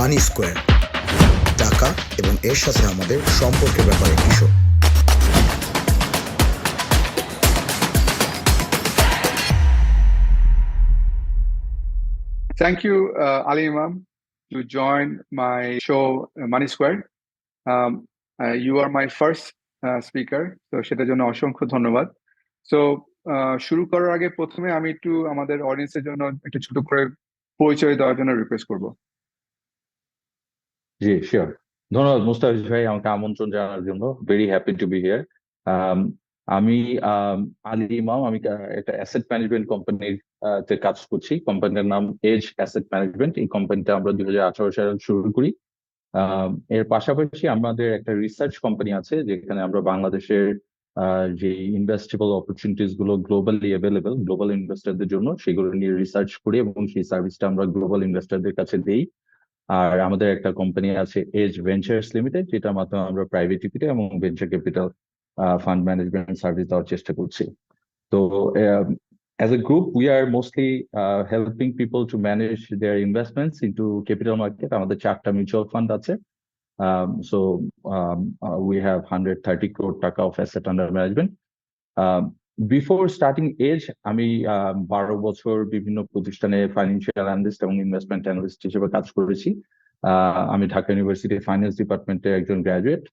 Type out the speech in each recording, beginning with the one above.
মানি square, টাকা এবং এর সাথে আমাদের সম্পর্কের ব্যাপারে কিশোর। Thank you, Ali Imam, to join my show, Money Square. You are my first speaker, so সেটার জন্য অসংখ্য ধন্যবাদ। So শুরু করার আগে প্রথমে আমি একটু আমাদের অডিয়েন্সের জন্য একটু ছোট করে পরিচয় দেওয়ার জন্য রিকোয়েস্ট করব। জি, শিওর। ধন্যবাদ মুস্তাফিজ ভাই আমাকে আমন্ত্রণ জানানোর জন্য। Very happy to B here. আমি আলী ইমাম, আমি একটা অ্যাসেট ম্যানেজমেন্ট কোম্পানির তে কাজ করছি। কোম্পানিটার নাম এজ অ্যাসেট ম্যানেজমেন্ট। এই কোম্পানিটা আমরা 2018 সালে শুরু করি। এর পাশাপাশি আমাদের একটা রিসার্চ কোম্পানি আছে যেখানে আমরা বাংলাদেশের যে ইনভেস্টেবল অপরচুনিটিস গুলো গ্লোবালি অ্যাভেলেবল গ্লোবাল ইনভেস্টরদের জন্য সেগুলো নিয়ে রিসার্চ করি এবং সেই সার্ভিসটা আমরা গ্লোবাল ইনভেস্টরদের কাছে দেই। আর আমাদের একটা কোম্পানি আছে এজ ভেঞ্চার্স লিমিটেড, যেটার মাধ্যমে আমরা প্রাইভেট ইকুইটি এবং venture capital fund management service দেওয়ার চেষ্টা করছি। তো as a group we are mostly helping people to manage their investments into capital market. আমাদের 4টা মিউচুয়াল ফান্ড আছে। So we have 130 crore টাকা of asset under management. Before starting Edge আমি 12 বছর বিভিন্ন প্রতিষ্ঠানে ফাইন্যান্সিয়াল অ্যানালিস্ট এবং ইনভেস্টমেন্ট অ্যানালিস্ট হিসেবে কাজ করেছি। আমি ঢাকা ইউনিভার্সিটি ফাইন্যান্স ডিপার্টমেন্টের একজন graduate,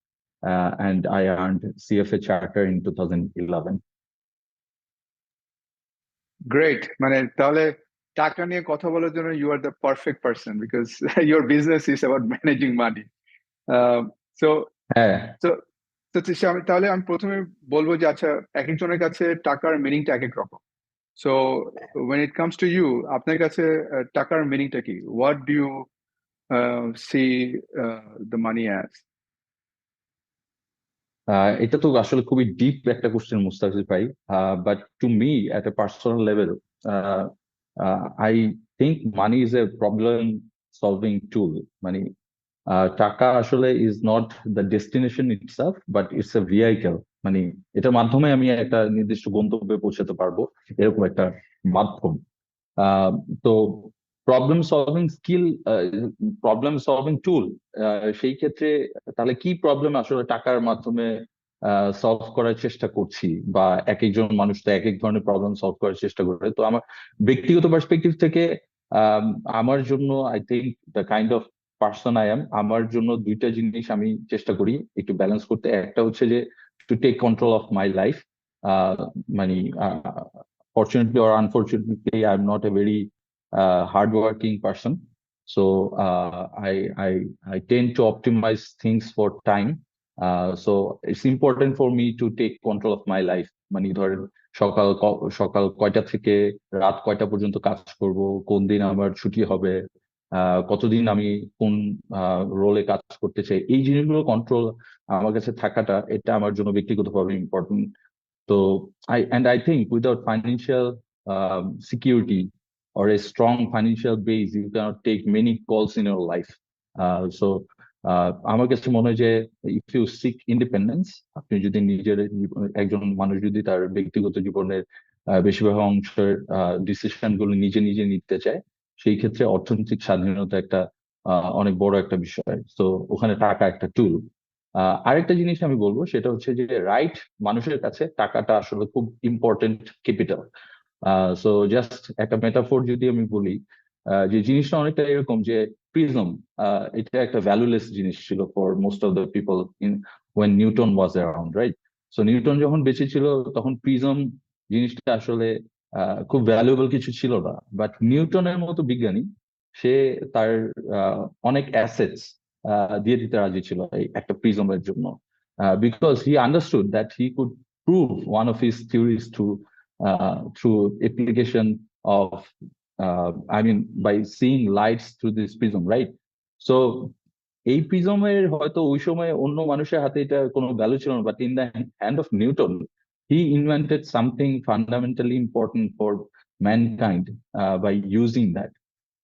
and I earned CFA charter in 2011. Great, মানে তাহলে টাকা নিয়ে কথা বলার জন্য you are the perfect person because your business is about managing money. So হ্যাঁ, তাহলে আমি প্রথমে বলবো যে আচ্ছা, এক একজনের কাছে টাকার মিনিংটা এক এক রকম। So when it comes to you, আপনার কাছে টাকার মিনিংটা কি? What do you see the money as? এটা তো আসলে খুবই ডিপ একটা কোশ্চেন মুস্তাফিজ ভাই, but to me at a personal level I think money is a problem solving tool. মানে টাকা আসলে is not the destination itself, but it's a vehicle. মানে এটার মাধ্যমে আমি একটা নির্দিষ্ট গন্তব্যে পৌঁছাতে পারবো, এরকম একটা মাধ্যম। তো problem solving skill, problem solving tool, সেই ক্ষেত্রে তাহলে কি প্রবলেম আসলে টাকার মাধ্যমে সলভ করার চেষ্টা করছি, বা এক একজন মানুষ তো এক এক ধরনের প্রবলেম সলভ করার চেষ্টা করে। তো আমার ব্যক্তিগত পার্সপেক্টিভ থেকে আমার জন্য I think the kind of person I am, আমার জন্য দুইটা জিনিস আমি চেষ্টা করি একটু ব্যালেন্স করতে। একটা হচ্ছে যে to take control of my life. মানে fortunately or unfortunately I'm not a very hardworking person, so I tend to optimize things for time. So it's important for me to take control of my life. মানে ধরেন সকাল কয়টা থেকে রাত কয়টা পর্যন্ত কাজ করব, কোন দিন আমার ছুটি হবে, কতদিন আমি কোন রোলে কাজ করতে চাই, এই জিনিসগুলো কন্ট্রোল আমার কাছে থাকাটা, এটা আমার জন্য ব্যক্তিগতভাবে important. So I think without financial security or a strong financial base, you cannot take many calls in your life. So আমার কাছে মনে হয় যে if you seek independence, আপনি যদি নিজের একজন মানুষ যদি তার ব্যক্তিগত জীবনের বেশিরভাগ অংশের ডিসিশন গুলো নিজে নিজে নিতে চায়, সেই ক্ষেত্রে অর্থনৈতিক স্বাধীনতা একটা অনেক বড় একটা বিষয়। তো ওখানে টাকা একটা টুল। আরেকটা জিনিস আমি বলবো সেটা হচ্ছে যে রাইট মানুষের কাছে টাকাটা আসলে খুব ইম্পর্টেন্ট ক্যাপিটাল। সো জাস্ট একটা মেটাফোর যদি আমি বলি, যে জিনিসটা অনেকটা এরকম যে প্রিজম, এটা একটা ভ্যালুলেস জিনিস ছিল for most of the people in when Newton was around, right? So Newton যখন বেঁচে ছিল তখন প্রিজম জিনিসটা আসলে খুব ভ্যালুয়েবল কিছু ছিল না। বাট নিউটনের মতো বিজ্ঞানী, সে তার অনেক অ্যাসেটস দিয়ে দিতে রাজি ছিল এই একটা প্রিজমের জন্য, because he understood that he could prove one of his theories through application of I mean by seeing lights through this prism, right? So এই প্রিজমের হয়তো ওই সময় অন্য মানুষের হাতে এটা কোনো ভ্যালু ছিল না, but in the hand of Newton he invented something fundamentally important for mankind by using that.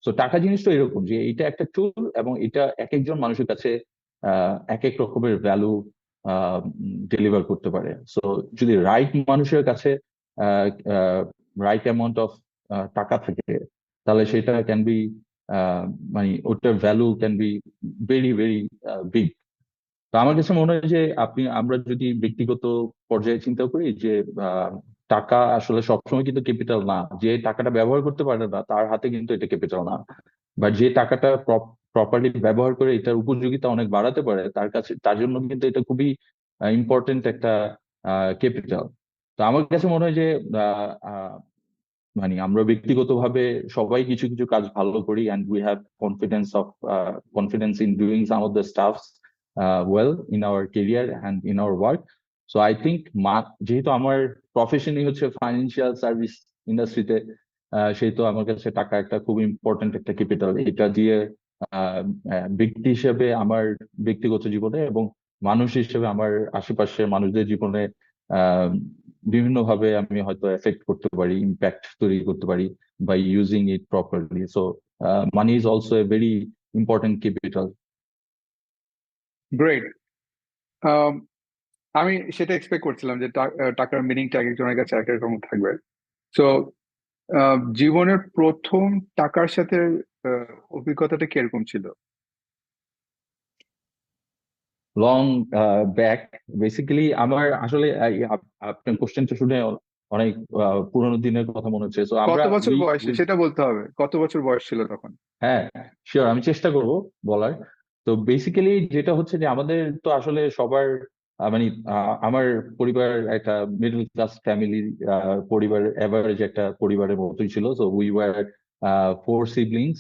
So টাকা জিনিসটা এরকম যে এটা একটা টুল, এবং এটা এক একজন মানুষের কাছে এক এক রকমের ভ্যালু ডেলিভার করতে পারে। সো যদি রাইট মানুষের কাছে রাইট অ্যামাউন্ট অফ টাকা থাকে, তাহলে সেটা ক্যান বি মানে ওটার value can be very very big. তো আমার কাছে মনে হয় যে আমরা যদি ব্যক্তিগত পর্যায়ে চিন্তা করি যে টাকা আসলে সবসময় কিন্তু ক্যাপিটাল না, যে টাকাটা ব্যবহার করতে পারে না তার হাতে কিন্তু এটা ক্যাপিটাল না, বা যে টাকাটা প্রপারলি ব্যবহার করে এটার উপযোগিতা অনেক বাড়াতে পারে তার জন্য কিন্তু এটা খুবই ইম্পর্টেন্ট একটা ক্যাপিটাল। তো আমার কাছে মনে হয় যে আহ, আহ, মানে আমরা ব্যক্তিগতভাবে সবাই কিছু কিছু কাজ ভালো করি, and we have confidence in doing some of the stuffs well in our career and in our work. So I think যেহেতু আমার প্রফেশনই হচ্ছে ফাইন্যান্সিয়াল সার্ভিস ইন্ডাস্ট্রিতে, সেহেতু আমার কাছে টাকা একটা খুব ইম্পর্টেন্ট একটা ক্যাপিটাল। এটা দিয়ে ব্যক্তি হিসেবে আমার ব্যক্তিগত জীবনে এবং মানুষ হিসেবে আমার আশেপাশের মানুষদের জীবনে বিভিন্নভাবে আমি হয়তো এফেক্ট করতে পারি, ইম্প্যাক্ট তৈরি করতে পারি by using it properly. So money is also a very important capital. Great. আমি সেটা এক্সপেক্ট করছিলাম যে টাকার মিনিংটা এক একজনের কাছে এক এক রকম থাকবে। সো জীবনের প্রথম টাকার সাথে অভিজ্ঞতাটা কিরকম ছিল? লং ব্যাক, বেসিক্যালি আমার আসলে আপনার কোশ্চেনটা শুনে অনেক পুরোনো দিনের কথা মনে হচ্ছে। তো কত আমরা বছর বয়স সেটা বলতে হবে, কত বছর বয়স ছিল তখন? হ্যাঁ, শিওর, আমি চেষ্টা করব বলার। তো বেসিক্যালি যেটা হচ্ছে যে আমাদের তো আসলে সবার মানে আমার পরিবার একটা মিডল ক্লাস ফ্যামিলি পরিবার, এভারেজ একটা পরিবারের মতোই ছিল। তো উই ওয়ার 4 সিবলিংস,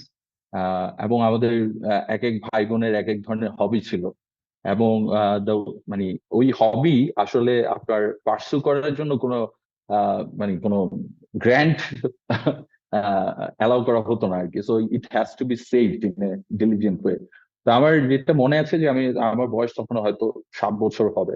এবং আমাদের এক এক ভাই বোনের এক এক ধরনের হবি ছিল। এবং মানে ওই হবি আসলে আপনার পার্সু করার জন্য কোনো মানে কোনো গ্র্যান্ড অ্যালাউ করা হতো না আর কি। So it has to be saved in a diligent way. তো আমার যেটা মনে আছে যে আমার বয়স তখন হয়তো 7 বছর হবে,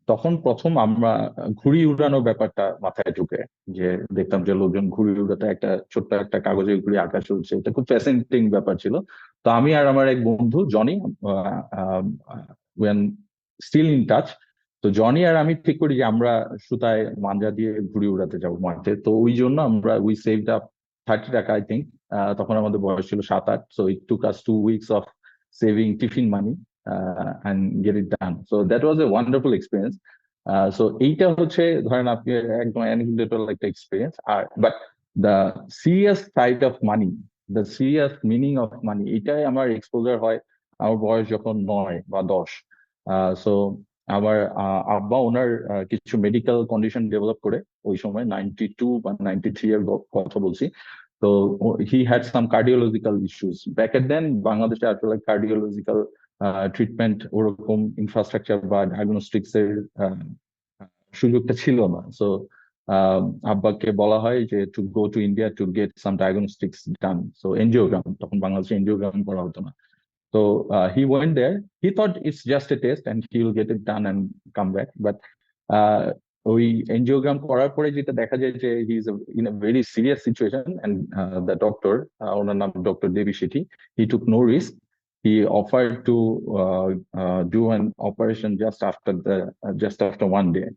তখন প্রথম আমরা ঘুড়ি উড়ানোর ব্যাপারটা মাথায় ঢুকে, যে দেখতাম যে লোকজন ঘুড়ি উড়াতে একটা ছোট্ট একটা কাগজের ঘুড়ি আকাশে উঠছে, এটা খুব ফ্যাসিনেটিং ব্যাপার ছিল। তো আমি আর আমার এক বন্ধু জনি, স্টিল ইন টাচ। তো জনি আর আমি ঠিক করি যে আমরা সুতায় মাঞ্জা দিয়ে ঘুড়ি উড়াতে যাবো মাঠে। তো ওই জন্য আমরা উই সেভড আপ 30 টাকা আই থিঙ্ক। তখন আমাদের বয়স ছিল 7-8। So it took us 2 weeks of saving tiffin money and get it done. So that was a wonderful experience. So এইটা হচ্ছে ধরেন আপনি একদম অ্যানেকডোটাল একটা এক্সপিরিয়েন্স। আর but the serious side of money, the serious meaning of money, এটাই আমার exposure হয় আমার বয়স যখন 9 বা 10। সো আমার আব্বা ওনার কিছু মেডিকেল কন্ডিশন ডেভেলপ করে, ওই সময় 92 বা 93 এর কথা বলছি। তো he had some cardiological issues back at then. বাংলাদেশে আসলে কার্ডিওলজিক্যাল ট্রিটমেন্ট ওরকম ইনফ্রাস্ট্রাকচার বা ডায়াগনস্টিক্স এর সুযোগটা ছিল না। সো আব্বাকে বলা হয় যে to go to India to get some diagnostics done. So angiogram, তখন বাংলাদেশে এনজিওগ্রাম করা হতো না। So he went there. He thought it's just a test and he will get it done and come back. But ওই angiogram করার পরে যেটা দেখা যায় যে he is in a very serious situation, and the doctor, ওনার নাম doctor Devi Shetty, he took no risk. He offered to do an operation just after 1 day.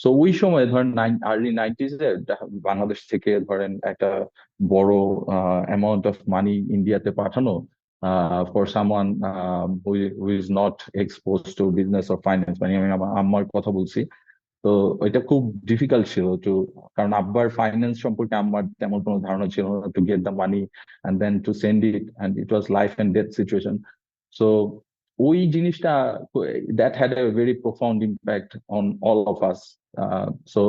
So ওই সময় ধরেন আর্লি 90s এ বাংলাদেশ থেকে ধরেন একটা বড় অ্যামাউন্ট অফ মানি ইন্ডিয়াতে পাঠানো for someone who is not exposed to business or finance, মানে আমি আমার আম্মার কথা বলছি। তো এটা খুব ডিফিকাল্ট ছিল টু, কারণ আব্বার ফাইন্যান্স সম্পর্কে আম্মার তেমন কোনো ধারণা ছিল না, to get the money and then to send it, and it was life and death situation. So ওই জিনিসটা, that had a very profound impact on all of us. So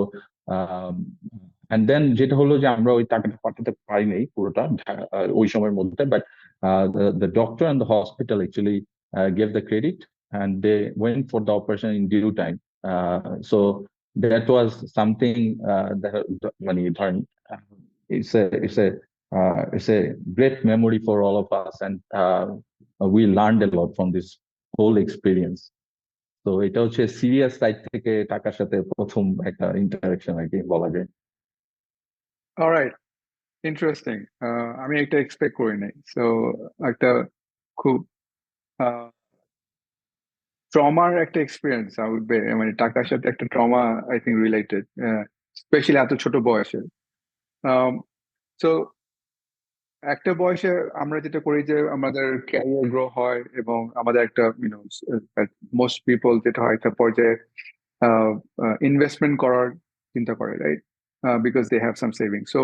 and then যেটা হলো যে আমরা ওই টাকাটা পাঠাতে পারি নাই পুরোটা ওই সময়ের মধ্যে, but the doctor and the hospital actually gave the credit, and they went for the operation in due time. So that was something that মানে ধরেন it's a great memory for all of us, and we learned a lot from this whole experience. তো এটা হচ্ছে serious side থেকে টাকার সাথে প্রথম একটা ইন্টারাকশন আর কি বলা যায়। Alright, interesting. আমি একটা এক্সপেক্ট করি নাই। সো একটা খুব ট্রমার একটা এক্সপিরিয়েন্স মানে টাকার সাথে একটা trauma I think related, specially এত ছোট বয়সে। সো একটা বয়সে আমরা যেটা করি যে আমাদের ক্যারিয়ার গ্রো হয় এবং আমাদের একটা মোস্ট পিপল যেটা হয় একটা পর্যায়ে ইনভেস্টমেন্ট করার চিন্তা করে, right? Because they have some saving. So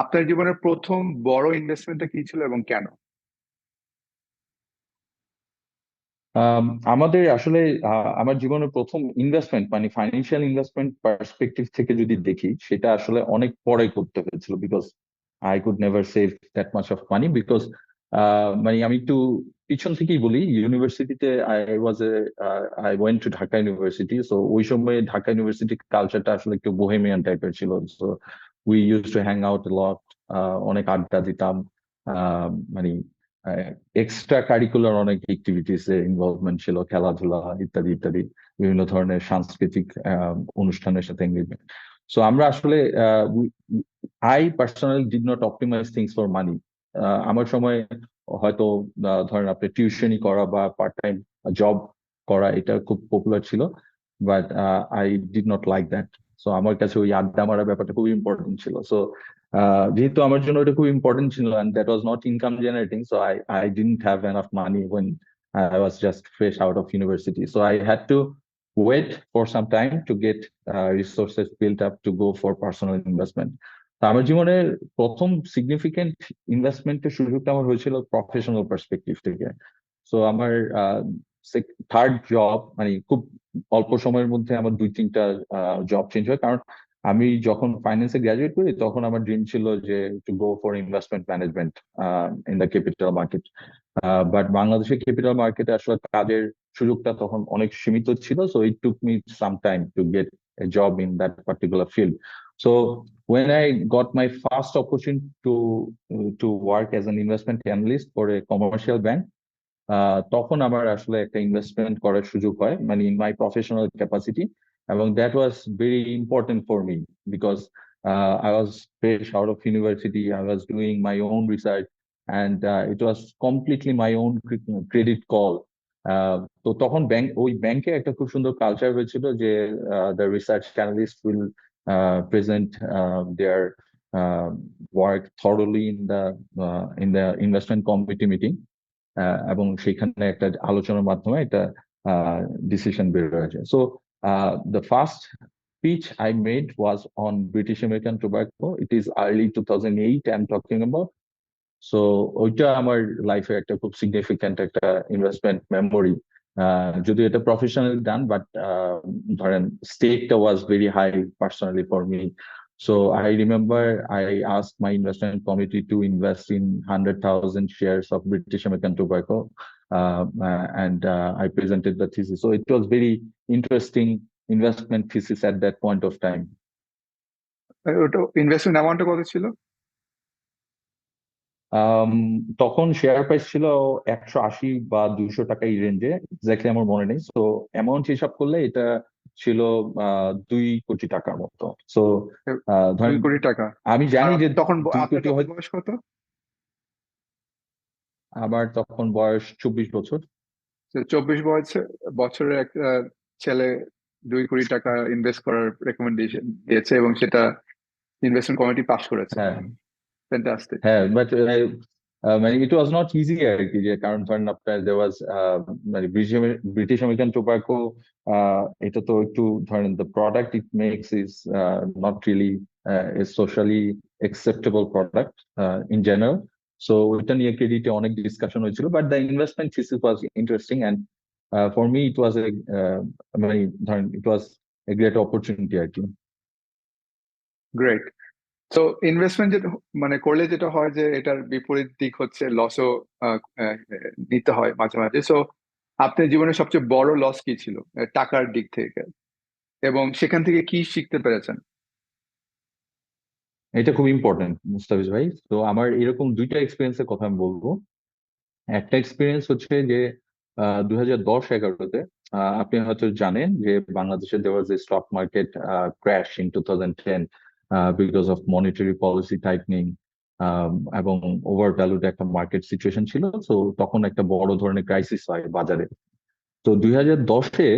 আপনার জীবনের প্রথম বড় ইনভেস্টমেন্টটা কি ছিল এবং কেন? আমাদের আসলে আমার জীবনের প্রথম ইনভেস্টমেন্ট মানে ফাইন্যান্সিয়াল ইনভেস্টমেন্ট পার্সপেক্টিভ থেকে যদি দেখি, সেটা আসলে অনেক পরে করতে হয়েছিল, because I could never save that much of money. Because মানে আমি একটু পিছন থেকেই বলি, ইউনিভার্সিটিতে I went to Dhaka university. So ওই সময় ঢাকা ইউনিভার্সিটি কালচারটা আসলে একটু বোহেমিয়ান টাইপের ছিল। So we use to hang out lot, অনেক আড্ডা দিতাম, মানে এক্সট্রা কারিকুলার অনেক অ্যাক্টিভিটিস এ ইনভলভমেন্ট ছিল, খেলাধুলা ইত্যাদি ইত্যাদি, বিভিন্ন ধরনের সাংস্কৃতিক অনুষ্ঠানের সাথে এঙ্গেজমেন্ট। সো আমরা আসলে I personally did not optimise things for money. আমার সময় হয়তো ধরেন আপনি টিউশনি করা বা পার্ট টাইম জব করা, এটা খুব পপুলার ছিল, but I did not like that. So আমার কাছে ওই আড্ডা মারা ব্যাপারটা খুব ইম্পর্টেন্ট ছিল। সো যেহেতু আমার জন্য এটা খুব ইম্পর্টেন্ট ছিল, and that was not income generating, so I didn't have enough money when I was just fresh out of university. So I had to wait for some time to get resources built up to go for personal investment. তো আমার জীবনের প্রথম significant ইনভেস্টমেন্টের সুযোগটা আমার হয়েছিল professional perspective থেকে। So আমার থার্ড জব, মানে খুব অল্প সময়ের মধ্যে আমার 2-3টা জব চেঞ্জ হয়, কারণ আমি যখন ফাইন্যান্সে গ্রাজুয়েট করি তখন আমার ড্রিম ছিল যে to go for investment management in the capital market. But বাংলাদেশের ক্যাপিটাল মার্কেটে আসলে কাজের সুযোগটা তখন অনেক সীমিত ছিল। So it took me some time to get A job in that particular field. So when I got my first opportunity to work as an investment analyst for a commercial bank, তখন আমার আসলে একটা investment করার সুযোগ হয়, মানে in my professional capacity, এবং that was very important for me because I was fresh out of university, I was doing my own research, and it was completely my own credit call. তো তখন ওই ব্যাংকে একটা খুব সুন্দর culture হয়েছিল যে the research analyst will present their work thoroughly in the investment committee meeting, এবং সেখানে একটা আলোচনার মাধ্যমে একটা ডিসিশন বের হয়ে যায়। So the first speech I made was on British American tobacco. It is early 2008 I'm talking about. So ওইটা আমার লাইফে একটা খুব সিগনিফিক্যান্ট একটা ইনভেস্টমেন্ট মেমোরি। যদিও এটা প্রফেশনালি ডান, বাট ধরেন স্টেকটা was very high personally for me. So I remember I asked my investment committee to invest in 100,000 shares of British American Tobacco, and I presented the thesis. So it was very interesting investment thesis at that point of time. ওটা investment অ্যামাউন্টটা কত ছিল? তখন share price ছিল 180 বা 200 টাকা এই রেঞ্জে, এক্স্যাক্টলি আমার মনে নেই। সো অ্যামাউন্ট হিসাব করলে এটা ছিল 2 কোটি টাকার মতো। সো 2 ধরেন কোটি টাকা। আমি জানি যে তখন 2 আপনার কোটি তখন হয়তো। বয়স কত? আমার তখন বয়স 24 বছর। 24 বছরের একটা ছেলে 2 কোটি টাকা ইনভেস্ট করার রেকমেন্ডেশন দিয়েছে এবং সেটা ইনভেস্টমেন্ট কমিটি পাস করেছে। হ্যাঁ ফ্যান্টাস্টিক। হ্যাঁ, বাট মানে ইট ওয়াজ নট ইজি আর কি, যে কারণ ধরেন আপনার দেওয়া মানে ব্রিটিশ আমেরিকান টোবাকো, এটা তো একটু ধরেন the product it makes is not really a socially acceptable product in general. So ওইটা নিয়ে ক্রেডিটে অনেক ডিসকাশন হয়েছিল, but the investment thesis was interesting, and for me it was মানে ধরেন ইট ওয়াজ এ গ্রেট অপরচুনিটি আর কি। গ্রেট। তো ইনভেস্টমেন্ট যেটা মানে করলে যেটা হয় যে এটার বিপরীত দিক হচ্ছে লসও নিতে হয় মাঝে মাঝে। সো আপনার জীবনের সবচেয়ে বড় লস কি ছিল টাকার দিক থেকে, এবং সেখান থেকে কি শিখতে পেরেছেন? এটা খুব ইম্পর্টেন্ট মুস্তাফিজ ভাই। তো আমার এরকম 2টা এক্সপিরিয়েন্সের কথা আমি বলবো। একটা এক্সপিরিয়েন্স হচ্ছে যে 2010-11-তে আপনি হয়তো জানেন যে বাংলাদেশে দেওয়ার was a stock market crash in 2010 because of monetary policy tightening, এবং ওভার ভ্যালুড একটা মার্কেট সিচুয়েশন ছিল। তো তখন একটা বড় ধরনের ক্রাইসিস হয় বাজারে। তো 2010-এ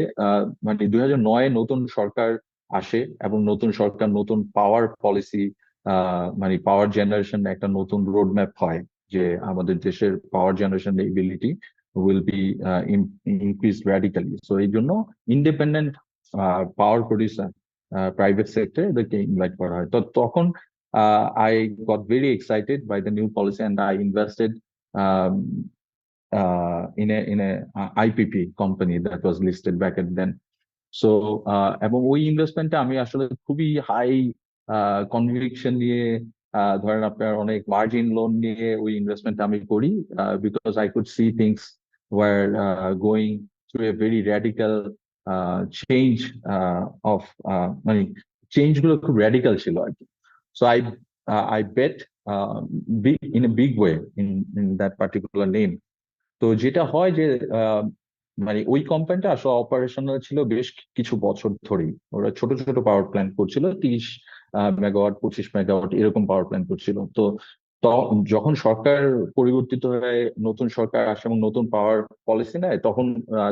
মানে 2009-এ নতুন সরকার আসে, এবং নতুন সরকার নতুন পাওয়ার পলিসি মানে পাওয়ার জেনারেশন একটা নতুন রোড ম্যাপ হয়, যে আমাদের দেশের পাওয়ার generation ability will be increase radically. So এই জন্য independent power producer private sector এদেরকে ইনভাইট করা হয়। তো তখন I got very excited by the new policy and I invested um, in a IPP company that was listed back at then. So এবং ওই ইনভেস্টমেন্টটা আমি আসলে খুবই হাই কনভিকশন নিয়ে, ধরেন আপনার অনেক মার্জিন লোন নিয়ে ওই ইনভেস্টমেন্ট আমি করি, because I could see things were going through a very radical change of, মানে চেঞ্জ গুলো খুব র্যাডিক্যাল ছিল আর কি। So I bet in a big way in that particular name. তো যেটা হয় যে মানে ওই কোম্পানিটা আসলে অপারেশনাল ছিল বেশ কিছু বছর ধরেই। ওরা ছোট ছোট পাওয়ার প্ল্যান্ট করছিল, 30 মেগাওয়াট 25 মেগাওয়াট এরকম পাওয়ার প্ল্যান্ট করছিল। তো যখন সরকার পরিবর্তিত হয়ে নতুন সরকার আসে এবং নতুন পাওয়ার পলিসি নেয়, তখন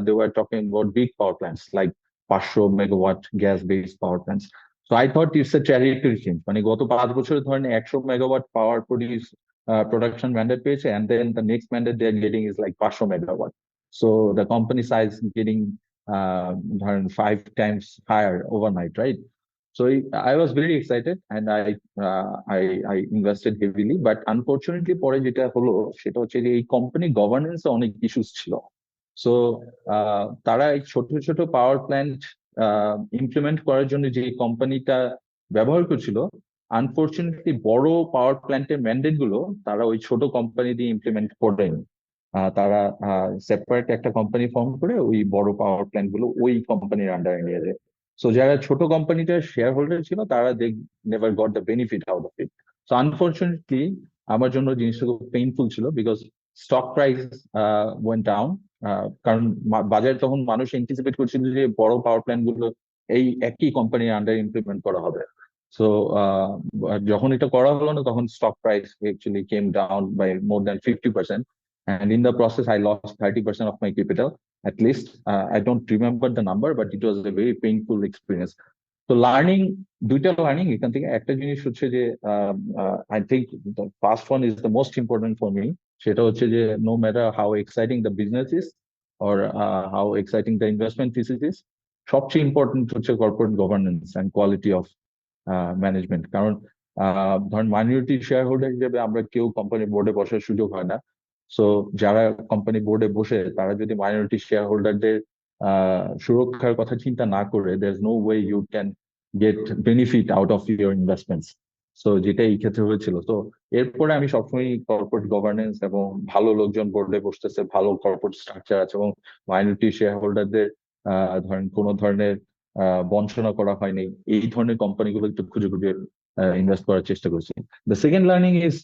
they were talking about big power plants like 500 megawatt gas based power plants. So I thought it's a trajectory change, মানে গত 5 বছরে ধরেন 100 মেগাওয়াট পাওয়ার production mandate পেয়েছে, and then the next mandate they're getting is like 500 megawatt. So the company size getting 5 times higher overnight, right? So I was very excited and I invested heavily, but unfortunately পরে যেটা হলো সেটা হচ্ছে যে এই company governance অনেক issues ছিল। So তারা এই ছোট ছোট পাওয়ার প্ল্যান্ট ইমপ্লিমেন্ট করার জন্য যে কোম্পানিটা ব্যবহার করছিল, আনফরচুনেটলি বড় পাওয়ার প্ল্যান্টের ম্যান্ডেট গুলো তারা ওই ছোট কোম্পানি দিয়ে ইমপ্লিমেন্ট করেনি। তারা সেপারেট একটা কোম্পানি ফর্ম করে ওই বড় পাওয়ার প্ল্যান্ট গুলো ওই কোম্পানির আন্ডারে নিয়ে যায়। সো যারা ছোট কোম্পানিটার শেয়ার হোল্ডার ছিল তারা they never got the benefit out of it. So unfortunately আমার জন্য জিনিসটা খুব পেইনফুল ছিল, because stock price went down. কারণ বাজারে তখন মানুষ এন্টিসিপেট করছিল যে বড় পাওয়ার প্ল্যান্ট গুলো এই একই কোম্পানির আন্ডারে ইমপ্লিমেন্ট করা হবে। সো যখন এটা করা হলো না, তখন stock price actually came down by more than 50%, and in the process I lost 30% of my capital at least. I don't remember the number, but it was a very painful experience. তো learning, দুইটা learning এখান থেকে। একটা জিনিস হচ্ছে যে I think the first one is the most important for me, সেটা হচ্ছে যে no matter how exciting the business is or how exciting the investment thesis is, সবচেয়ে ইম্পর্টেন্ট হচ্ছে corporate governance and quality of management. কারণ ধরেন minority share holder হিসেবে আমরা কেউ কোম্পানি বোর্ডে বসার সুযোগ হয় না। সো যারা কোম্পানি বোর্ডে বসে তারা যদি মাইনরিটি শেয়ার হোল্ডারদের সুরক্ষার কথা চিন্তা না করে, there is no way you can get benefit out of your investments. So যেটা এই ক্ষেত্রে হয়েছিল। তো এরপরে আমি সবসময় কর্পোরেট গভর্নেন্স এবং ভালো লোকজন বোর্ডে বসতেছে, ভালো কর্পোরেট স্ট্রাকচার আছে এবং মাইনরিটি শেয়ার হোল্ডারদের ধরেন কোনো ধরনের বঞ্চনা করা হয়নি, এই ধরনের কোম্পানিগুলো একটু খুঁজে খুঁজে ইনভেস্ট করার চেষ্টা করছি। The second learning is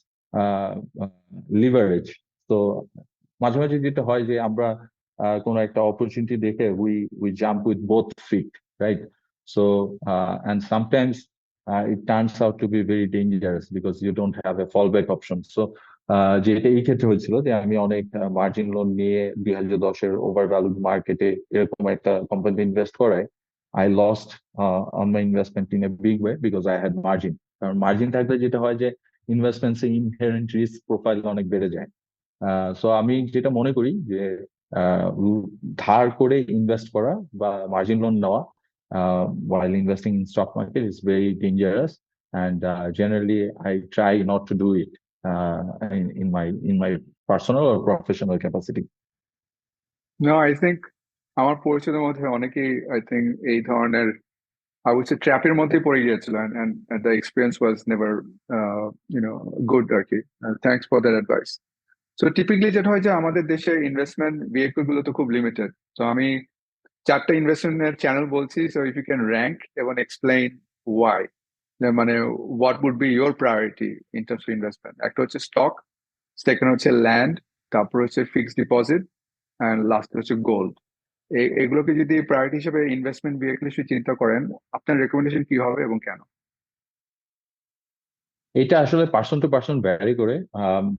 leverage. তো মাঝে মাঝে যেটা হয় যে আমরা কোনো একটা অপরচুনিটি দেখে we jump with both feet, right? So and sometimes it turns out to be very dangerous because you don't have a fallback option. So যেটা এই ক্ষেত্রে হয়েছিল যে আমি অনেক মার্জিন লোন নিয়ে 2010-এর ওভারভ্যালুড মার্কেটে এরকম একটা কোম্পানি ইনভেস্ট করায় I lost on my investment in a big way because I had margin. কারণ মার্জিন থাকলে যেটা হয় যে ইনভেস্টমেন্টস এ ইনহেরেন্ট রিস্ক প্রোফাইল অনেক বেড়ে যায়। সো আমি যেটা মনে করি যে ধার করে ইনভেস্ট করা বা মার্জিন লোন নেওয়া while investing in stock market is very dangerous, and generally I try not to do it in my personal or professional capacity. No, I think আমার পরিচিতের মধ্যে অনেকেই আই থিঙ্ক এই ধরনের I would say ট্র্যাপের মধ্যে পড়ে গিয়েছিল, and the experience was never good আর কি। Thanks for that advice. So typically যেটা হয় যে আমাদের দেশে ইনভেস্টমেন্ট ভেহিকল গুলো তো খুব লিমিটেড। তো আমি 4টা ইনভেস্টমেন্টের চ্যানেল বলছি, so if you can rank এবং এক্সপ্লেইন ওয়াই, মানে what would be your priority in terms of investment. একটা হচ্ছে স্টক, সেকেন্ড হচ্ছে ল্যান্ড, তারপর হচ্ছে ফিক্সড ডিপোজিট, অ্যান্ড লাস্ট হচ্ছে গোল্ড। এগুলোকে যদি প্রায়োরিটি হিসেবে ইনভেস্টমেন্ট ভেহিকল হিসেবে চিন্তা করেন, আপনার রেকমেন্ডেশন কি হবে এবং কেন? এটা আসলে পার্সন টু পার্সন ভ্যারি করে।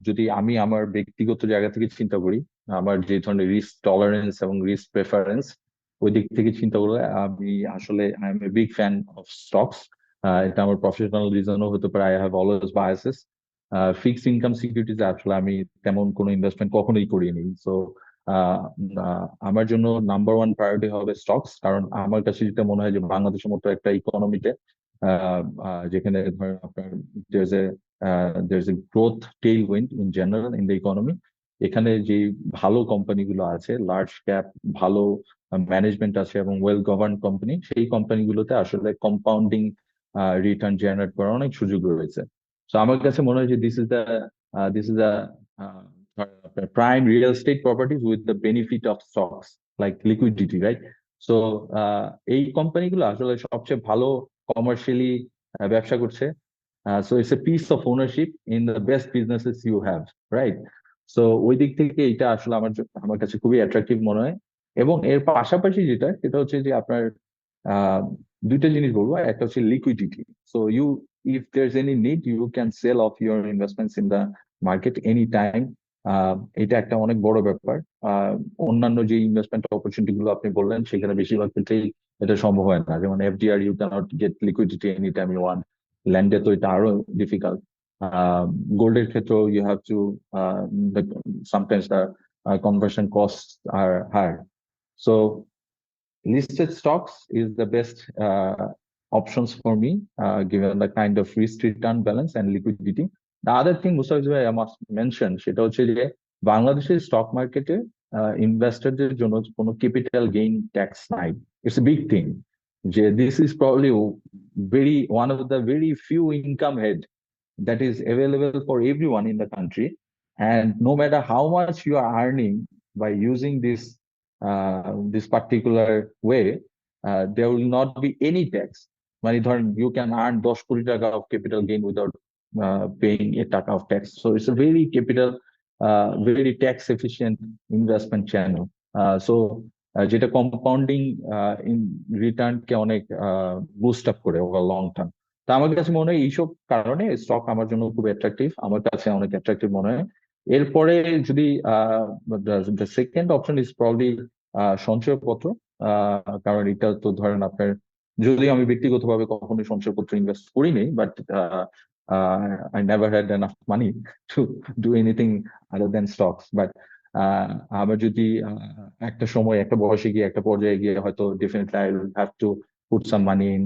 যদি আমি আমার ব্যক্তিগত জায়গা থেকে চিন্তা করি, আমার যে ধরনের রিস্ক টলারেন্স এবং রিস্ক প্রেফারেন্স ওই দিক থেকে চিন্তা করলে আমি আসলে I am a big fan of stocks. এটা আমার প্রফেশনাল রিজনও হতে পারে। I have always biases. Fixed income সিকিউরিটিতে আসলে আমি তেমন কোনো ইনভেস্টমেন্ট কখনোই করিনি। সো আমার জন্য নাম্বার ওয়ান প্রায়োরিটি হবে স্টকস, কারণ আমার কাছে যেটা মনে হয় যে বাংলাদেশের মতো একটা ইকোনমিতে যেখানে ধরেন আপনার there's a growth tailwind in general in the economy, এখানে যে ভালো কোম্পানিগুলো আছে, লার্জ ক্যাপ ভালো ম্যানেজমেন্ট আছে এবং ওয়েল গভর্ন কোম্পানি, সেই কোম্পানিগুলোতে আসলে কম্পাউন্ডিং রিটার্ন জেনারেট করার অনেক সুযোগ রয়েছে। তো আমার কাছে মনে হয় যে this is the prime real estate properties with the benefit of stocks like liquidity, right? So এই কোম্পানিগুলো আসলে সবচেয়ে ভালো কমার্শিয়ালি ব্যবসা করছে। So it's a piece of ownership in the best businesses you have, right? So ওই দিক থেকে এটা আসলে আমার কাছে খুবই অ্যাট্রাকটিভ মনে হয়। এবং এর পাশাপাশি সেটা হচ্ছে যে আপনার আহ দুইটা জিনিস বলবো। একটা হচ্ছে liquidity. So if there's any need, you can sell off your investments in the market anytime. এটা একটা অনেক বড় ব্যাপার। অন্যান্য যে ইনভেস্টমেন্ট অপরচুনিটি গুলো আপনি বললেন সেখানে বেশিরভাগ ক্ষেত্রেই এটা সম্ভব হয় না। যেমন FDR, you can't get liquidity any time you want. ল্যান্ডে তো এটা আরো ডিফিকাল্ট। গোল্ডের ক্ষেত্রেও you have to sometimes the conversion cost are higher. So listed stocks is the best options for me, given the kind of risk return balance and liquidity. The other thing, Mustafa, I must mention, সেটা হচ্ছে যে বাংলাদেশের stock মার্কেটে ইনভেস্টরদের জন্য কোনো capital gain tax নাই। It's a big thing. যে this is probably one of the very few income head that is available for everyone in the country. And no matter how much you are earning by using this particular way, there will not be any tax. মানে ধরেন you can earn 10 কোটি টাকা of capital gain without paying a টাকা of tax. So it's a very tax efficient investment channel. So যেটা compounding in return কে অনেক boost up করে over long term. তা আমার কাছে মনে হয় এইসব কারণে স্টক আমার জন্য খুব অ্যাট্রাকটিভ, আমার কাছে অনেক অ্যাট্রাকটিভ মনে হয়। এরপরে যদি the second option is probably সঞ্চয়পত্র। কারণ এটা তো ধরেন আপনার, যদিও আমি ব্যক্তিগতভাবে কখনোই সঞ্চয়পত্র ইনভেস্ট করিনি, but I never had enough money to do anything other than stocks. But আমার যদি একটা সময় একটা বয়সে গিয়ে একটা পর্যায়ে গিয়ে হয়তো definitely I will have to put some money in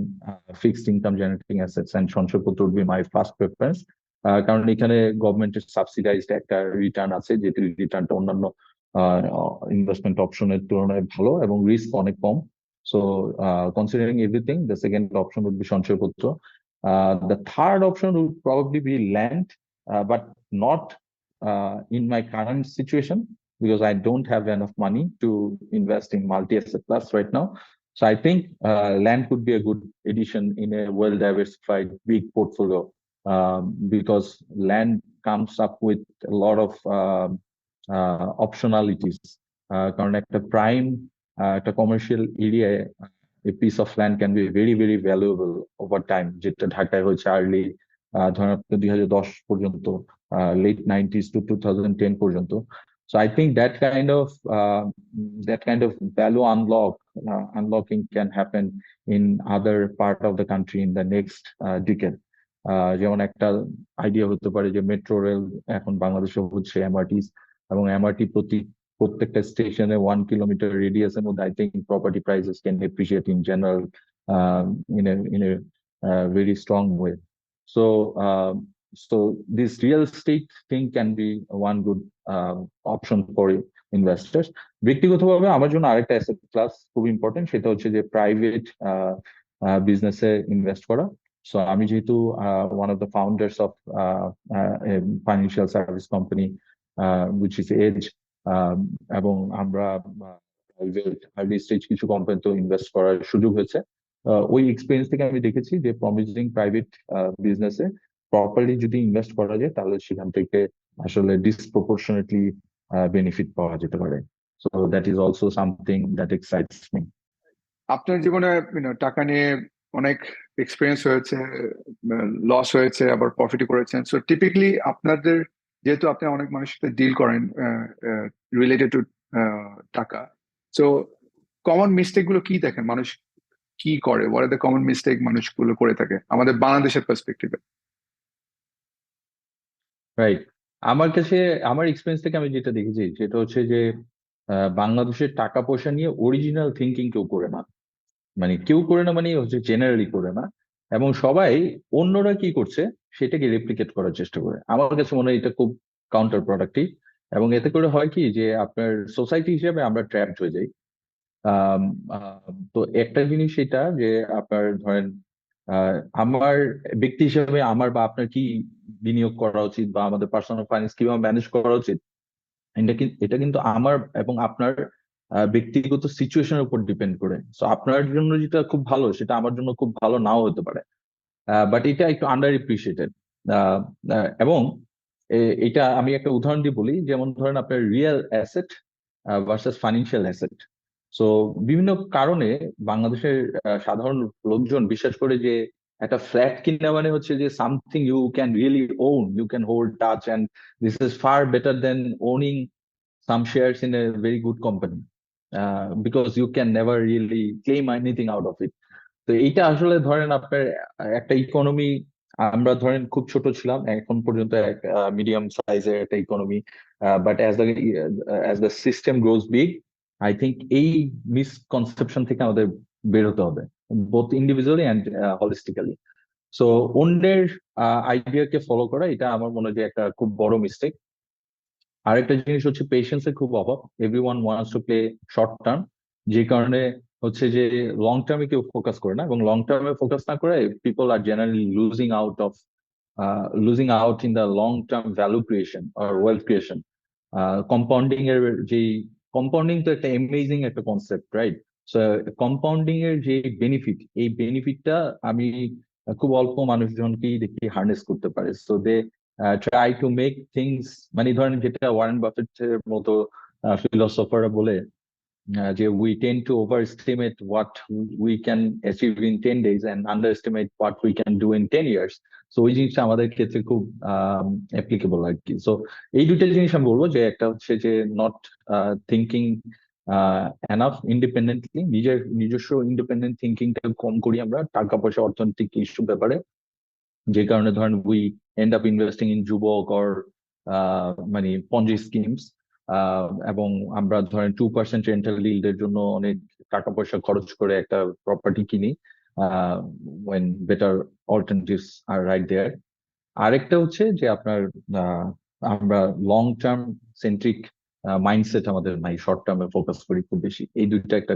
fixed income generating assets, and সঞ্চয়পত্র would be my first preference. কারণ এখানে গভর্নমেন্টের সাবসিডাইজড একটা রিটার্ন আছে, যেটি রিটার্নটা অন্যান্য ইনভেস্টমেন্ট অপশনের তুলনায় ভালো এবং রিস্ক অনেক কম। So considering everything, the second option would be সঞ্চয়পত্র। The third option would probably be land, but not in my current situation, because I don't have enough money to invest in multi-asset class right now. So I think land could be a good addition in a well-diversified big portfolio, because land comes up with a lot of optionalities. কারণ একটা prime একটা commercial এরিয়ায় a piece of land can be very valuable over time, যেটা ঢাকায় হচ্ছে early ধরেন আপনি 2010 পর্যন্ত, late 90s to 2010 পর্যন্ত। So I think that kind of value unlocking can happen in other part of the country in the next decade. যেমন একটা idea হতে পারে যে মেট্রো রেল এখন বাংলাদেশে হচ্ছে এমআরটিস, এবং এমআরটি প্রত্যেকটা স্টেশনে 1 কিলোমিটার রেডিয়াসের মধ্যে I think property prices can appreciate in general in a very strong way. So this real estate thing can be one good option for investors. ব্যক্তিগতভাবে আমার জন্য আরেকটা অ্যাসেট ক্লাস খুব ইম্পর্টেন্ট, সেটা হচ্ছে যে প্রাইভেট বিজনেসে ইনভেস্ট করা। সো আমি যেহেতু one of the founders of financial service company which is Edge, এবং আমরা আর্লি স্টেজ কিছু কোম্পানিতে ইনভেস্ট করার সুযোগ হয়েছে। ওই এক্সপিরিয়েন্স থেকে আমি দেখেছি যে প্রমিজিং প্রাইভেট বিজনেসে প্রপারলি যদি ইনভেস্ট করা যায় তাহলে সেখান থেকে আসলে ডিসপ্রপোর্শনেটলি বেনিফিট পাওয়া যেতে পারে। So that is also something that excites me. আপনার জীবনে টাকা নিয়ে অনেক এক্সপিরিয়েন্স হয়েছে, লস হয়েছে, আবার প্রফিট করেছেন। সো টিপিক্যালি আপনাদের, যেহেতু আপনি অনেক মানুষের সাথে ডিল করেন রিলেটেড টু টাকা, সো কমন মিস্টেক গুলো কি দেখেন মানুষ কি করে, what are the common mistake মানুষগুলো করে থাকে আমাদের বাংলাদেশের পার্সপেক্টিভে? রাইট। আমার কাছে আমার এক্সপিরিয়েন্স থেকে আমি যেটা দেখেছি সেটা হচ্ছে যে বাংলাদেশের টাকা পয়সা নিয়ে অরিজিনাল থিঙ্কিং কেউ করে না। মানে কেউ করে না মানে হচ্ছে জেনারেলি করে না, এবং সবাই অন্যরা কি করছে সেটাকে রেপ্লিকেট করার চেষ্টা করে। আমার কাছে মনে হয় এটা খুব কাউন্টার প্রোডাক্টিভ, এবং এতে করে হয় কি যে আপনার সোসাইটি হিসেবে আমরা ট্র্যাপড হয়ে যাই। আম, তো একটা জিনিস এটা যে আপনার ধরেন আমার ব্যক্তি হিসেবে আমার বা আপনার কি বিনিয়োগ করা উচিত বা আমাদের পার্সোনাল ফাইন্যান্স কিভাবে ম্যানেজ করা উচিত, এটা কিন্তু আমার এবং আপনার ব্যক্তিগত সিচুয়েশনের উপর ডিপেন্ড করে। তো আপনার জন্য যেটা খুব ভালো সেটা আমার জন্য খুব ভালো নাও হতে পারে, বাট এটা একটু আন্ডার এপ্রিসিয়েটেড। এবং এটা আমি একটা উদাহরণ দিয়ে বলি, যেমন ধরেন আপনার real asset versus financial asset. So বিভিন্ন কারণে বাংলাদেশের সাধারণ লোকজন বিশ্বাস করে যে একটা ফ্ল্যাট কিনা মানে হচ্ছে যে something you can really own, you can hold touch, and this is far better than owning some shares in a very good company, because you can never really claim anything out of it. তো এইটা আসলে ধরেন আপনার একটা economy, আমরা ধরেন খুব ছোট ছিলাম এখন পর্যন্ত মিডিয়াম সাইজের একটা economy, but as the system grows big, I think এই মিসকনসেপশন থেকে আমাদের বের হতে হবে, বোথ ইন্ডিভিজুয়ালি অ্যান্ড হলিস্টিক্যালি। সো অন্যের আইডিয়াকে ফলো করা এটা আমার মনে হয় যে একটা খুব বড় মিস্টেক। আরেকটা জিনিস হচ্ছে পেশেন্সের খুব অভাব। Everyone wants to play short term, যে কারণে হচ্ছে যে লং টার্মে কেউ ফোকাস করে না, এবং লং টার্মে ফোকাস না করে people are generally losing out in the long term value creation আর ওয়েলথ ক্রিয়েশন। কম্পাউন্ডিং এর যে কম্পাউন্ডিং তো একটা অ্যামেজিং একটা কনসেপ্ট, রাইট? সো কম্পাউন্ডিং এর যে বেনিফিট, এই বেনিফিটটা আমি খুব অল্প মানুষজনকেই দেখি হার্নেস করতে পারে। So they try to make things, মানে ধরেন যেটা ওয়ারেন বাফেটের মতো ফিলোসফাররা বলে যে we tend to overestimate what we can achieve in 10 days and underestimate what we can do in 10 years. So ওই জিনিসটা আমাদের ক্ষেত্রে খুব অ্যাপ্লিকেবল আর কি। সো এই দুইটা জিনিস আমি বলবো, যে একটা হচ্ছে যে নট থিঙ্কিং এনাফ ইন্ডিপেন্ডেন্টলি, নিজস্ব ইন্ডিপেন্ডেন্ট থিঙ্কিংটা কম করি আমরা টাকা পয়সা অর্থনৈতিক ইস্যু ব্যাপারে, যে কারণে ধরেন we end up investing in যুবক অর মানে পঞ্জি স্কিমস, এবং আমরা ধরেন 2% রেন্টাল ইল্ডের জন্য অনেক টাকা পয়সা খরচ করে একটা প্রপার্টি কিনি, when better alternatives are right there. আরেকটা হচ্ছে যে আপনার আমরা লং টার্ম সেন্ট্রিক মাইন্ডসেট আমাদের নাই, শর্ট টার্মে ফোকাস করি খুব বেশি। এই দুইটা একটা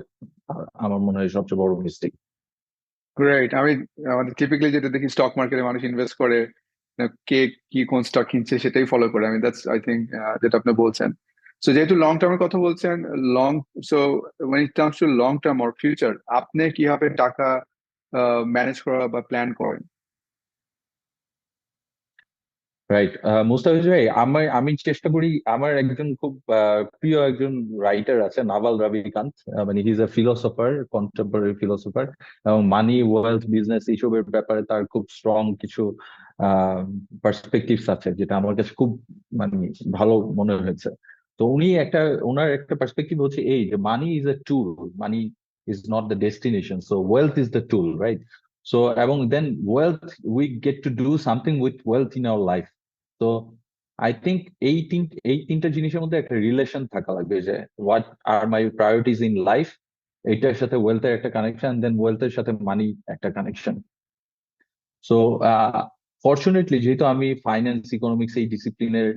আমার মনে হয় সবচেয়ে বড় মিস্টেক। গ্রেট। আমি আমাদের টিপিক্যালি যেটা দেখি স্টক মার্কেটে মানুষ ইনভেস্ট করে কে কি কোন স্টক কিনছে সেটাই ফলো করে। আমি দ্যাটস আই থিঙ্ক যেটা আপনি বলছেন। সো যেহেতু লং টার্মের কথা বলছেন, long so when it comes to long term or future, আপনি কিভাবে টাকা ম্যানেজ করা বা প্ল্যান করেন? রাইট। মুস্তাফিজ ভাই, আমি চেষ্টা করি, আমার একজন খুব প্রিয় একজন রাইটার আছে নাভাল রবিকান্ত, মানে he is a philosopher, contemporary philosopher, এবং মানি ওয়েলথ বিজনেস এইসবের ব্যাপারে তার খুব স্ট্রং কিছু পার্সপেক্টিভস আছে, যেটা আমার কাছে খুব মানে ভালো মনে হয়েছে। তো ওনার একটা পার্সপেক্টিভ হচ্ছে এই যে money is a tool, money is not the destination, so wealth is the tool, right? So এবং then wealth, we get to do something with wealth in our life. তো আই থিঙ্ক এই তিনটা জিনিসের মধ্যে একটা রিলেশন থাকা লাগবে, যে what are my priorities in life, এইটার সাথে ওয়েলথের একটা কানেকশন, দেন ওয়েলথের সাথে মানি একটা কানেকশন। সো ফরচুনেটলি যেহেতু আমি ফাইন্যান্স ইকোনমিক্স এই ডিসিপ্লিনের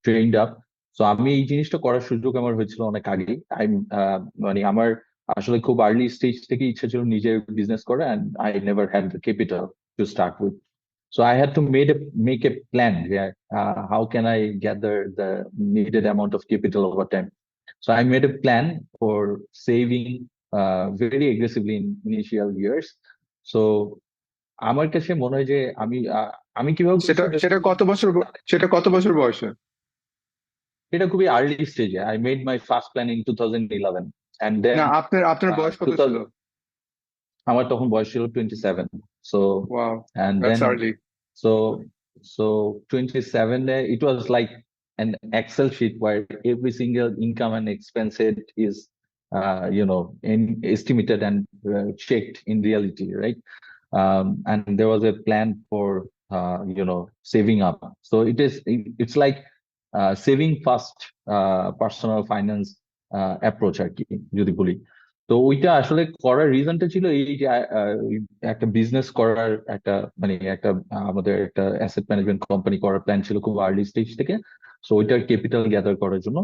ট্রেন্ড আপ, সো আমি এই জিনিসটা করার সুযোগ আমার হয়েছিল অনেক আগে। মানে আমার আসলে খুব আর্লি স্টেজ থেকে ইচ্ছা ছিল নিজের বিজনেস করা, and I never had the capital to start with. So I had to make a plan. Yeah, how can I gather the needed amount of capital over time? So I made a plan for saving very aggressively in initial years. So আমার কাছে মনে হয় যে আমি কিভাবে সেটা করেছি, সেটা কত বছর সেটা কত বছর বয়সে? এটা খুবই আর্লি স্টেজে। I made my first plan in 2011, and then না, আপনার আপনার বয়স কত ছিল? 2000 আমার তখন বয়স ছিল 27. So wow, and that's then early. So, so 27, it was like an Excel sheet where every single income and expense head is estimated and checked in reality, right? And there was a plan for saving up. So it's like saving fast personal finance approach আর কি যদি বলি। তো ওইটা আসলে করার রিজনটা ছিল এই যে একটা বিজনেস করার একটা মানে একটা আমাদের একটা অ্যাসেট ম্যানেজমেন্ট কোম্পানি করার প্ল্যান ছিল খুব আর্লি স্টেজ থেকে। সো ওইটার ক্যাপিটাল গ্যাদার করার জন্য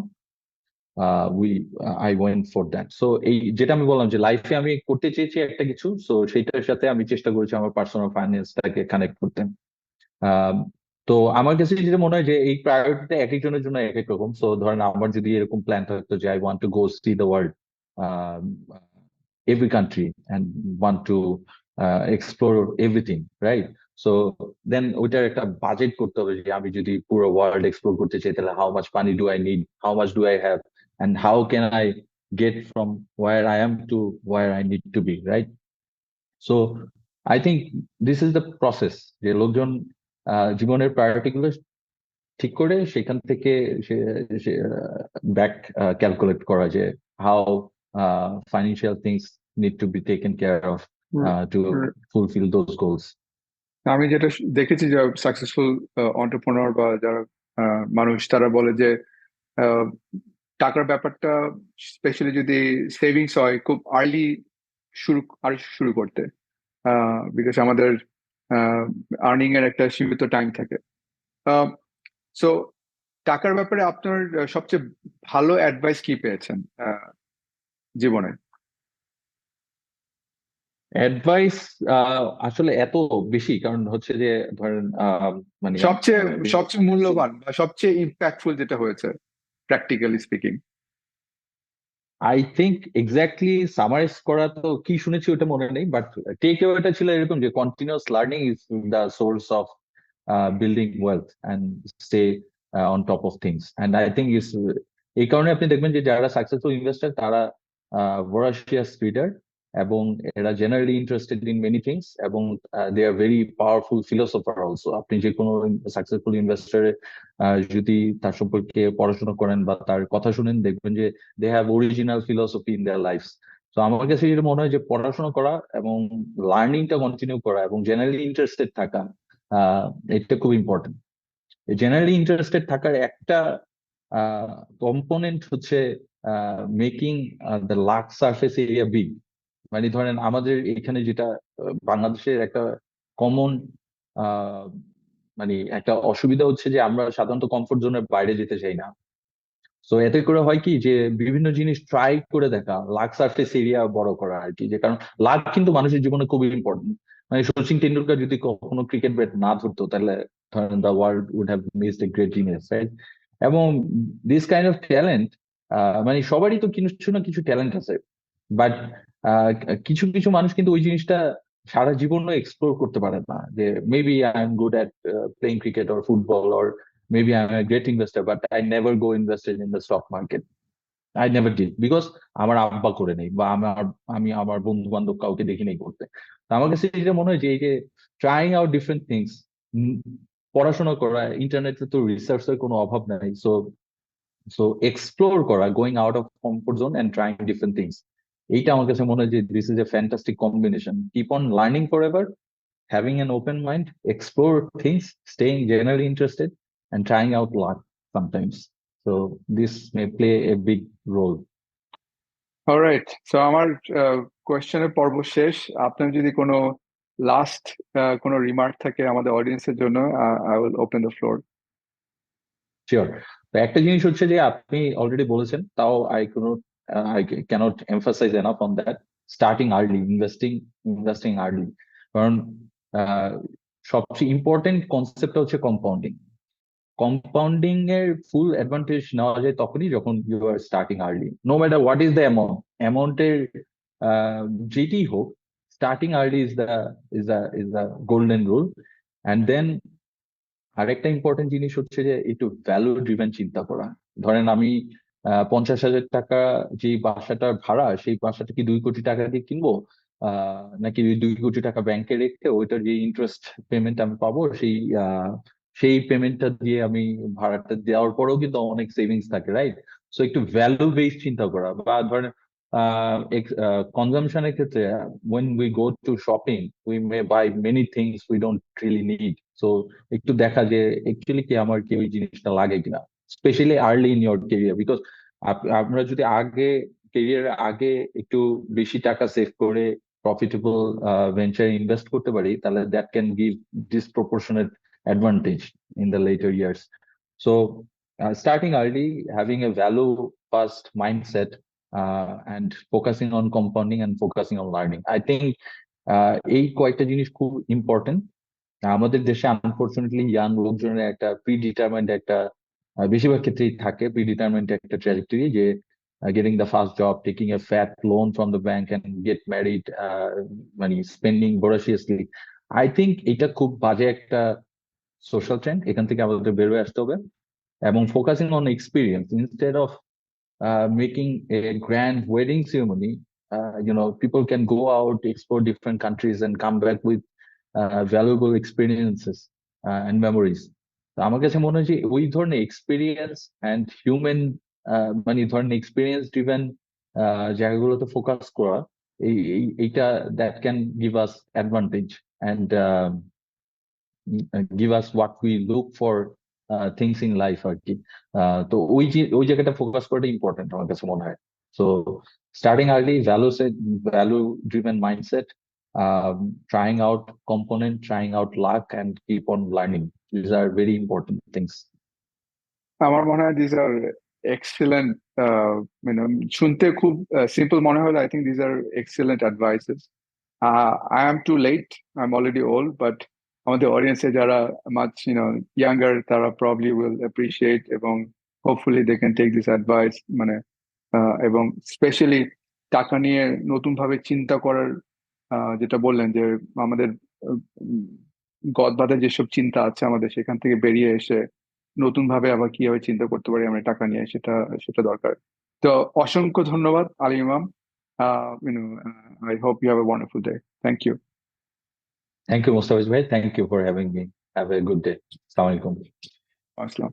I went for that. So এই যেটা আমি বললাম যে লাইফে আমি করতে চেয়েছি একটা কিছু, সো সেইটার সাথে আমি চেষ্টা করেছি আমার পার্সোনাল ফাইন্যান্সটাকে কানেক্ট করতে। আহ, তো আমার কাছে যেটা মনে হয় যে এই প্রায়োরিটিটা এক একজনের জন্য এক এক রকম। সো ধরেন আমার যদি এরকম প্ল্যান থাকতো যে I want to go C the world, every country, and want to explore everything, right? So then ওইটার একটা বাজেট করতে হবে যে আমি যদি পুরো ওয়ার্ল্ড এক্সপ্লোর করতে চাই তাহলে how much money do I need, how much do I have, and how can I get from where I am to where I need to be, right? So I think this is the process যে লোকজন জীবনের priority গুলো ঠিক করে সেখান থেকে back calculate করা যে how financial things need to be taken care of two fulfil those goals. আমি যেটা দেখেছি যে সাকসেসফুল অন্টারপ্রেনার বা যারা মানুষ তারা বলে যে টাকার ব্যাপারটা স্পেশালি যদি সেভিংস হয় খুব আর্লি শুরু করতে, বিকজ আমাদের আর্নিং এর একটা সীমিত টাইম থাকে। সো টাকার ব্যাপারে আপনার সবচেয়ে ভালো অ্যাডভাইস কি পেয়েছেন জীবনে? অ্যাডভাইস আসলে এত বেশি, কারণ হচ্ছে যে ধরেন মানে সবচেয়ে মূল্যবান বা সবচেয়ে ইম্প্যাক্টফুল যেটা হয়েছে practically speaking. I think exactly summarise করা তো কি শুনেছি ওটা মনে নেই, বাট টেক অ্যাওয়েটা ছিল এরকম যে continuous learning is the source of building wealth and stay on top of things. And I think ইস এই কারণে আপনি দেখবেন যে যারা সাকসেসফুল ইনভেস্টার তারা ভরাশিয়াস রিডার, এবং এরা generally interested in many things, এবং they are very powerful philosopher also. আপনি যে কোনো সাকসেসফুল ইনভেস্টারের যদি তার সম্পর্কে পড়াশোনা করেন বা তার কথা শুনেন দেখবেন যে they have original philosophy in their life. তো আমার কাছে যেটা মনে হয় যে পড়াশোনা করা এবং লার্নিংটা কন্টিনিউ করা এবং জেনারেলি ইন্টারেস্টেড থাকা, এটা খুব ইম্পর্টেন্ট। জেনারেলি ইন্টারেস্টেড থাকার একটা কম্পোনেন্ট হচ্ছে making the large surface area big. মানে ধরেন আমাদের এখানে যেটা বাংলাদেশের একটা কমন মানে একটা অসুবিধা হচ্ছে যে আমরা সাধারণত কমফোর্ট জোনের বাইরে যেতে চাই না। তো এতে করে হয় কি যে বিভিন্ন জিনিস ট্রাই করে দেখা, লাখ সারফেস এরিয়া বড় করা আর কি। যে কারণ লাখ কিন্তু মানুষের জীবনে খুবই ইম্পর্টেন্ট। মানে সচিন টেন্ডুলকার যদি কখনো ক্রিকেট ব্যাট না ধরতো তাহলে ধরেন the world would have missed a great genius, right? এবং দিস কাইন্ড অফ ট্যালেন্ট, মানে সবারই তো কিছু না কিছু ট্যালেন্ট আছে, বাট কিছু কিছু মানুষ কিন্তু ওই জিনিসটা সারা জীবনও এক্সপ্লোর করতে পারে না। যে maybe I am good at playing cricket or football, or maybe I'm a great investor, but I never go invested in the stock market. I never did because আমার আব্বা করে নেই, বা আমি আমার বন্ধু বান্ধব কাউকে দেখি নেই করতে। তো আমার কাছে যেটা মনে হয় যে এই যে ট্রাইং আউট ডিফারেন্ট থিংস, পড়াশোনা করা, ইন্টারনেটে তো রিসার্চের কোনো অভাব নাই। সো এক্সপ্লোর করা, going out of comfort zone and trying different things, এইটা আমার কাছে মনে হয় যে this is a fantastic combination. Keep on learning forever, having an open mind, explore things, staying generally interested, and trying out luck sometimes. So this may play a big role. Alright, so আমার কোয়েশ্চেনের পর্ব শেষ। আপনার যদি কোনো last কোনো remark থাকে আমাদের অডিয়েন্সের জন্য, I will open the floor. Sure. তো একটা জিনিস হচ্ছে যে আপনি অলরেডি বলেছেন, তাও I cannot emphasize enough on that, starting early, investing early. কারণ সবচেয়ে ইম্পর্টেন্ট কনসেপ্টটা হচ্ছে কম্পাউন্ডিং এর ফুল অ্যাডভান্টেজ নেওয়া যায় তখনই যখন you are starting early, no matter what is the অ্যামাউন্টের যেটি হোক, starting early is the golden rule. And then আরেকটা ইম্পর্টেন্ট জিনিস হচ্ছে যে একটু ভ্যালু ড্রিভেন চিন্তা করা। ধরেন আমি 50,000 টাকা যে বাসাটার ভাড়া, সেই বাসাটা কি 2 কোটি টাকা দিয়ে কিনবো, নাকি 2 কোটি টাকা ব্যাংকে রেখে ওইটার যে ইন্টারেস্ট পেমেন্ট আমি পাবো সেই পেমেন্টটা দিয়ে আমি ভাড়াটা দেওয়ার পরেও কিন্তু অনেক সেভিংস থাকে, রাইট? সো একটু ভ্যালু বেসড চিন্তা করা। বা ধরেন কনজামশনের ক্ষেত্রে when we go to shopping we may buy many things we don't really need, so একটু দেখা যে অ্যাকচুয়ালি কি আমার কি ওই জিনিসটা লাগে কিনা, specially early in your career, because আমরা যদি কেরিয়ারের আগে একটু বেশি টাকা সেভ করে প্রফিটেবল ভেঞ্চারে ইনভেস্ট করতে পারি, তাহলে that can give disproportionate advantage in the letter years. So starting early, having a value first mindset, and focusing on compounding and focusing on learning. I think এই কয়েকটা জিনিস খুব ইম্পর্টেন্ট। আমাদের দেশে আনফরচুনেটলি ইয়াং লোকজনের একটা প্রিডিটারমেন্ট একটা বেশিরভাগ ক্ষেত্রেই থাকে প্রিডিটারমেন্ট একটা ট্র্যাজেক্টরি, যে getting the first job, taking a fat loan from the bank and get married, মানে spending voraciously. I think এটা খুব বাজে একটা সোশ্যাল ট্রেন্ড, এখান থেকে আমাদের বের হয়ে আসতে হবে এবং focusing on experience instead of making a grand wedding ceremony. People can go out, explore different countries and come back with valuable experiences and memories. আমার কাছে মনে হয় যে ওই ধরনের এক্সপিরিয়েন্স অ্যান্ড হিউম্যান মানে ধরনের এক্সপিরিয়েন্স ড্রিভেন জায়গাগুলোতে ফোকাস করা, এইটা that can give us advantage and give us what we look for things in life আর কি। তো ওই জায়গাটা ফোকাস করাটা ইম্পর্টেন্ট আমার কাছে মনে হয়। So starting early, value driven mindset, trying out component, trying out luck and keep on learning. These are very important things. আমার মনে হয় these are excellent, শুনতে খুব সিম্পল মনে হলো। I think these are excellent advices. I am too late, I'm already old, but আমাদের অডিয়েন্সে যারা much younger, তারা probably will appreciate এবং hopefully they can take this advice, এবং স্পেশালি টাকা নিয়ে নতুন ভাবে চিন্তা করার, যেটা বললেন যে আমাদের গদবাঁধা যেসব চিন্তা আছে আমাদের, সেখান থেকে বেরিয়ে এসে নতুন ভাবে আবার কিভাবে চিন্তা করতে পারি আমরা টাকা নিয়ে, সেটা দরকার। তো অসংখ্য ধন্যবাদ Ali Imam. I hope you have a wonderful day. Thank you. Thank you, Mustafiz bhai. Thank you for having me. Have a good day. Assalamu alaikum. Assalam.